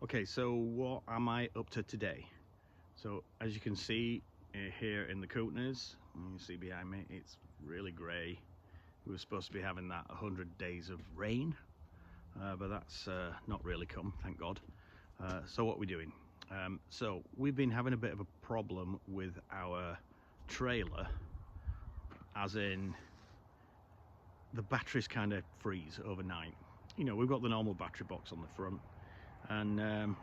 Okay, so what am I up to today? So as you can see here in the Kootenays, you see behind me, it's really grey. We were supposed to be having that 100 days of rain, but that's not really come, thank God. So what are we doing? So we've been having a bit of a problem with our trailer, as in the batteries kind of freeze overnight. You know, we've got the normal battery box on the front, and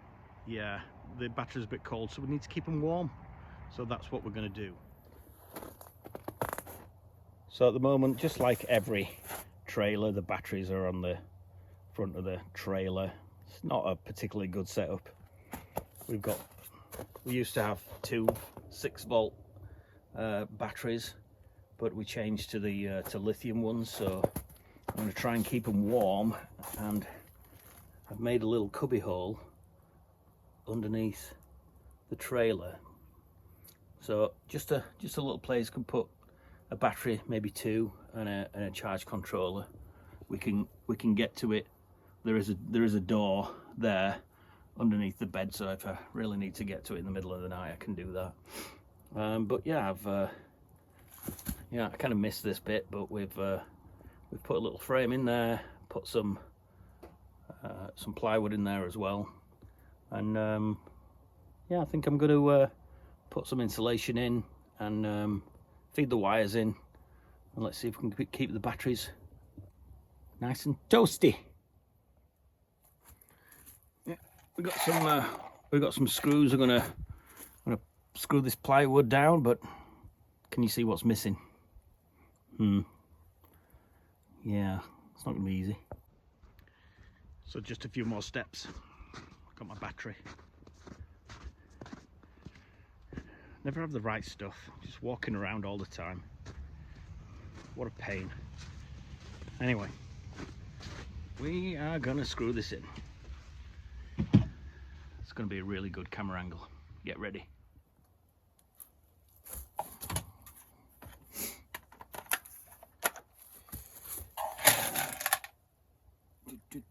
yeah, the battery's a bit cold, so we need to keep them warm. So that's what we're going to do. So at the moment, just like every trailer, the batteries are on the front of the trailer. It's not a particularly good setup. We used to have two 6-volt batteries, but we changed to the to lithium ones. So I'm going to try and keep them warm, and I've made a little cubby hole underneath the trailer. So just a little place can put a battery, maybe two, and a charge controller. We can get to it. There is a door there underneath the bed, so if I really need to get to it in the middle of the night, I can do that. But yeah, I kind of missed this bit, but we've put a little frame in there, put some plywood in there as well, and yeah, I think I'm going to put some insulation in and feed the wires in, and let's see if we can keep the batteries nice and toasty. Yeah, we got some screws. I'm gonna screw this plywood down, but can you see what's missing? Yeah, it's not gonna be easy. So just a few more steps. Got my battery. Never have the right stuff. Just walking around all the time. What a pain. Anyway, we are gonna screw this in. It's gonna be a really good camera angle. Get ready. It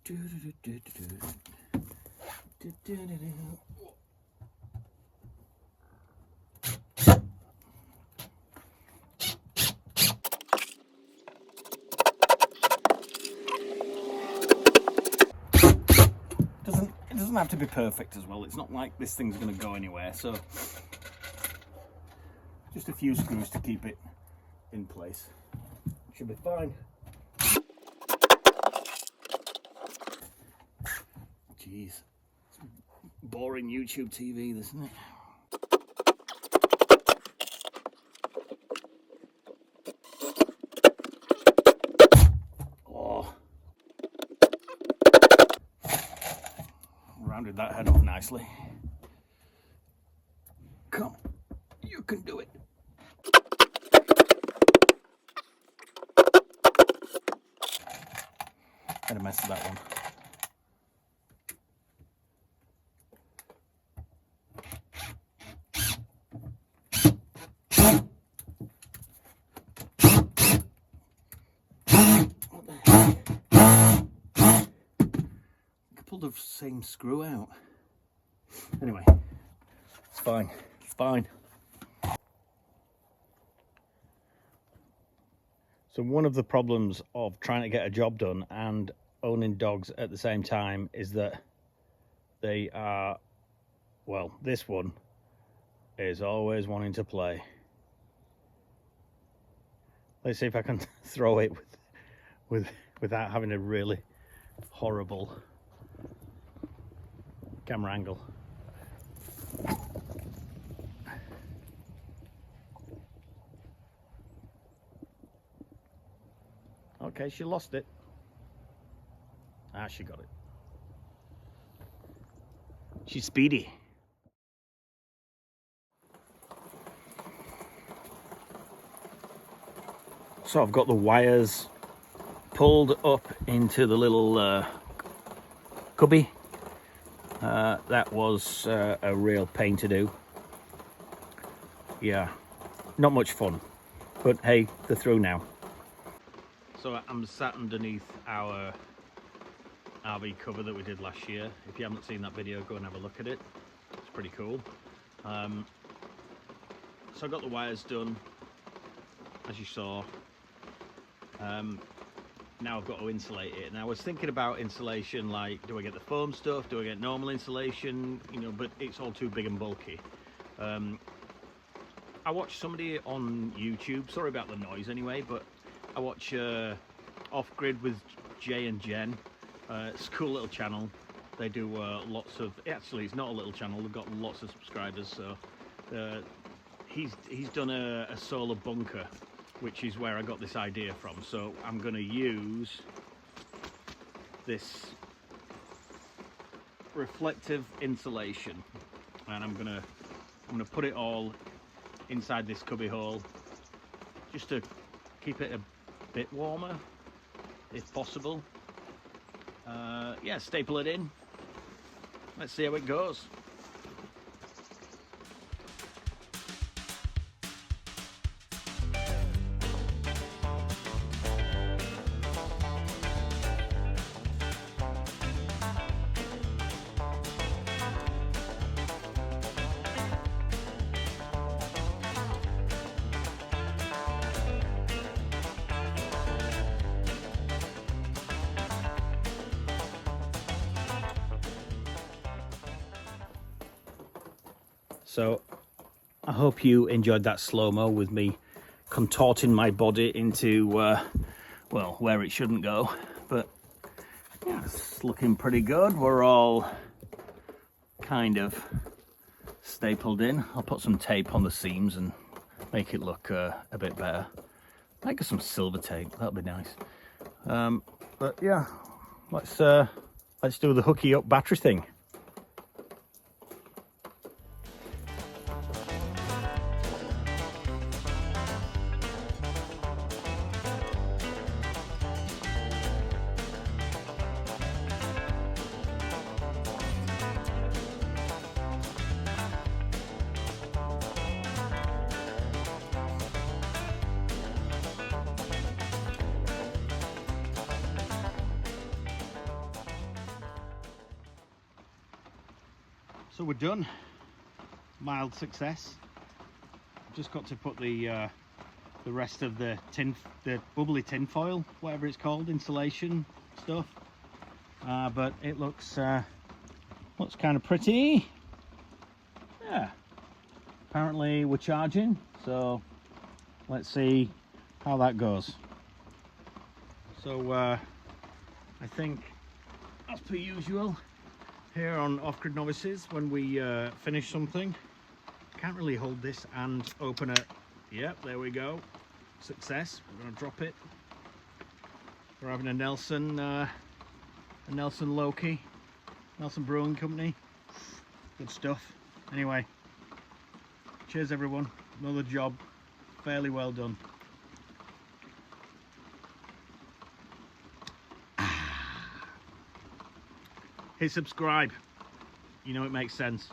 doesn't have to be perfect as well. It's not like this thing's going to go anywhere, so just a few screws to keep it in place. Should be fine. Jeez, it's boring YouTube TV, isn't it? Oh, rounded that head off nicely. Come, you can do it. Had a mess of that one. Pulled the same screw out. Anyway, it's fine. It's fine. So one of the problems of trying to get a job done and owning dogs at the same time is that they are, well, this one is always wanting to play. Let's see if I can throw it without having a really horrible camera angle. Okay, she lost it. Ah, she got it. She's speedy. So I've got the wires pulled up into the little cubby. That was a real pain to do. Yeah, not much fun, but hey, they're through now. So I'm sat underneath our RV cover that we did last year. If you haven't seen that video, go and have a look at it. It's pretty cool. So I got the wires done, as you saw. Now I've got to insulate it. And I was thinking about insulation, like, do I get the foam stuff? Do I get normal insulation? You know, but it's all too big and bulky. I watched somebody on YouTube, sorry about the noise anyway, but I watch Off Grid with Jay and Jen. It's a cool little channel. They do lots of, actually it's not a little channel, they've got lots of subscribers. So he's done a solar bunker, which is where I got this idea from. So I'm going to use this reflective insulation, and I'm gonna put it all inside this cubby hole just to keep it a bit warmer if possible. Yeah, staple it in. Let's see how it goes. So I hope you enjoyed that slow-mo with me contorting my body into, well, where it shouldn't go. But yeah, it's looking pretty good. We're all kind of stapled in. I'll put some tape on the seams and make it look a bit better. Make some silver tape, that'll be nice. But yeah, let's do the hooky up battery thing. So we're done. Mild success. Just got to put the rest of the bubbly tin foil, whatever it's called, insulation stuff. But it looks kind of pretty. Yeah. Apparently we're charging, so let's see how that goes. So I think, as per usual, here on Off-Grid Novices, when we finish something, can't really hold this and open it. Yep, there we go. Success. We're going to drop it. We're having a Nelson Loki, Nelson Brewing Company. Good stuff. Anyway, cheers everyone. Another job, fairly well done. Hit subscribe. You know it makes sense.